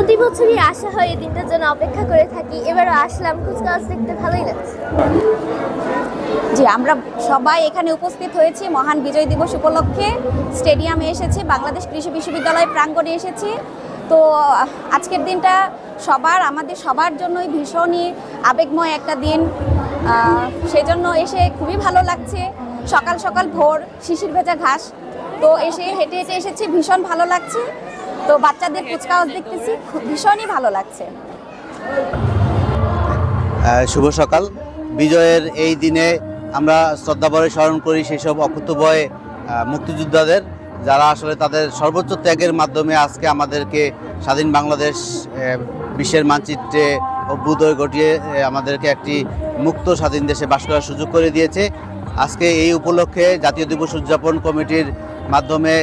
প্রতি বছরই আসা হয় এই দিনটার জন্য অপেক্ষা করে থাকি। এবারও আসলাম, কুচকাওয়াজ দেখতে ভালোই লাগছে। জি, আমরা সবাই এখানে উপস্থিত হয়েছি মহান বিজয় দিবস উপলক্ষে। স্টেডিয়ামে এসেছি, বাংলাদেশ কৃষি বিশ্ববিদ্যালয় প্রাঙ্গণে এসেছি। তো আজকের দিনটা আমাদের সবার জন্যই ভীষণই আবেগময় একটা দিন। সেজন্য এসে খুবই ভালো লাগছে। সকাল সকাল ভোর, শিশির ভেজা ঘাস, তো এসে হেঁটে হেঁটে এসেছি, ভীষণ ভালো লাগছে। তো বাচ্চাদের কুচকাওয়াজ দেখতেছি, ভীষণই ভালো লাগছে। শুভ সকাল। বিজয়ের এই দিনে আমরা শ্রদ্ধাভরে স্মরণ করি সেই সব অকুতোভয় মুক্তিযোদ্ধাদের, যারা আসলে তাদের সর্বোচ্চ ত্যাগের মাধ্যমে আজকে আমাদেরকে স্বাধীন বাংলাদেশ বিশ্বের মানচিত্রে অভ্যুদয় ঘটিয়ে আমাদেরকে একটি মুক্ত স্বাধীন দেশে বাস করার সুযোগ করে দিয়েছে। আজকে এই উপলক্ষে জাতীয় দিবস উদযাপন কমিটির মাধ্যমে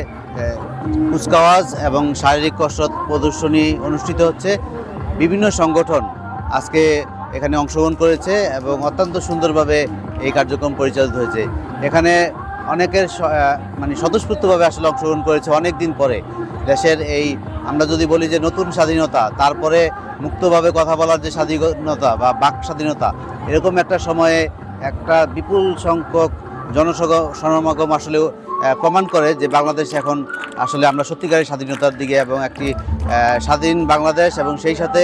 কুচকাওয়াজ এবং শারীরিক কসরত প্রদর্শনী অনুষ্ঠিত হচ্ছে। বিভিন্ন সংগঠন আজকে এখানে অংশগ্রহণ করেছে এবং অত্যন্ত সুন্দরভাবে এই কার্যক্রম পরিচালিত হয়েছে। এখানে অনেকের স্বতঃস্ফূর্তভাবে আসলে অংশগ্রহণ করেছে অনেক দিন পরে। দেশের এই আমরা যদি বলি যে নতুন স্বাধীনতা, তারপরে মুক্তভাবে কথা বলার যে স্বাধীনতা বা বাক স্বাধীনতা, এরকম একটা সময়ে একটা বিপুল সংখ্যক জনসমাগম আসলে প্রমাণ করে যে বাংলাদেশ এখন আসলে আমরা সত্যিকারের স্বাধীনতার দিকে এবং একটি স্বাধীন বাংলাদেশ এবং সেই সাথে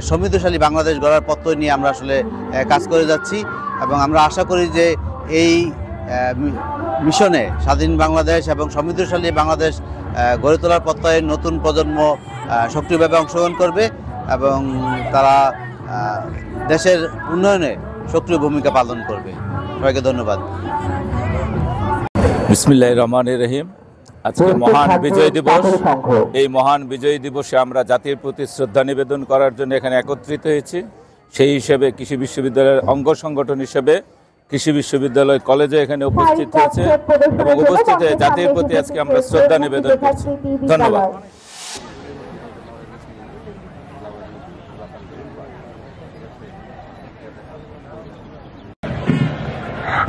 সমৃদ্ধশালী বাংলাদেশ গড়ার প্রত্যয় নিয়ে আমরা আসলে কাজ করে যাচ্ছি। এবং আমরা আশা করি যে এই মিশনে স্বাধীন বাংলাদেশ এবং সমৃদ্ধশালী বাংলাদেশ গড়ে তোলার প্রত্যয়ে নতুন প্রজন্ম সক্রিয়ভাবে অংশগ্রহণ করবে এবং তারা দেশের উন্নয়নে সক্রিয় ভূমিকা পালন করবে। সবাইকে ধন্যবাদ। বিসমিল্লাহির রহমানির রহিম। আজকে মহান বিজয় দিবস। এই মহান বিজয় দিবসে আমরা জাতির প্রতি শ্রদ্ধা নিবেদন করার জন্য এখানে একত্রিত হয়েছি। সেই হিসেবে কৃষি বিশ্ববিদ্যালয়ের অঙ্গ সংগঠন হিসেবে কৃষি বিশ্ববিদ্যালয় কলেজে এখানে উপস্থিত হয়েছে এবং উপস্থিত হয়ে জাতির প্রতি আজকে আমরা শ্রদ্ধা নিবেদন করছি। ধন্যবাদ।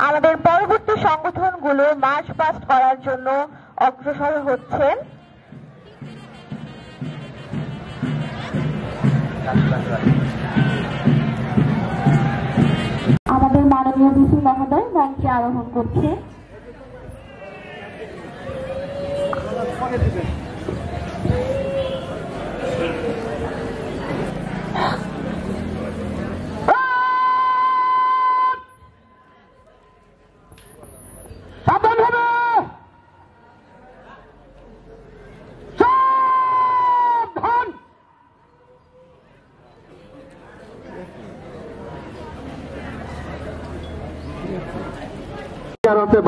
আমাদের পরবর্তী সংগঠনগুলো মার্চ পাস্ট করার জন্য অগ্রসর হচ্ছেন। আমাদের মাননীয় ভিসি মহোদয় মঞ্চে আরোহণ করছে।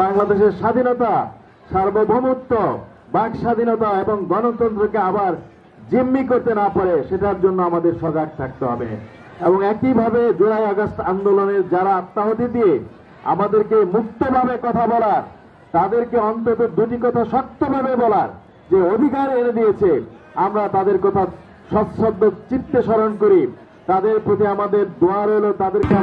বাংলাদেশের স্বাধীনতা, সার্বভৌমত্ব, বাক স্বাধীনতা এবং গণতন্ত্রকে আবার জিম্মি করতে না পারে সেটার জন্য আমাদের সজাগ থাকতে হবে। এবং একইভাবে জুলাই আগস্ট আন্দোলনের যারা আত্মাহুতি দিয়ে আমাদেরকে মুক্তভাবে কথা বলার, তাদেরকে অন্তত দুটি কথা শক্তভাবে বলার যে অধিকার এনে দিয়েছে, আমরা তাদের কথা সশ্রদ্ধ চিত্তে স্মরণ করি। তাদের প্রতি আমাদের দোয়া রইল। তাদেরকে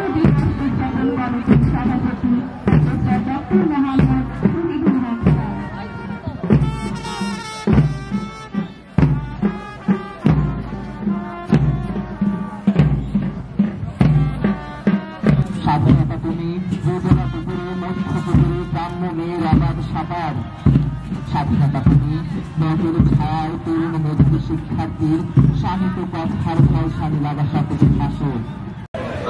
স্বাধীনতা তুমি যোজনা পুকুরে মধ্য পুকুরে গ্রাম্য মেয়ের আবাদ সাপার। স্বাধীনতা তুমি নদীর ছায় তরুণ মেধাবী শিক্ষার্থীর শানিত কথার ফল শানি লাগা সতেজ ভাষণ।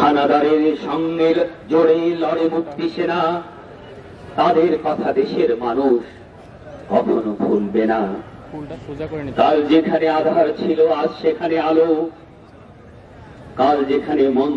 হানাদারের সঙ্গের জোরে লড়ে মুক্তি সেনা, তাদের কথা দেশের মানুষ কখনো ভুলবে না। কাল যেখানে আধার ছিল আজ সেখানে আলো, কাল যেখানে মন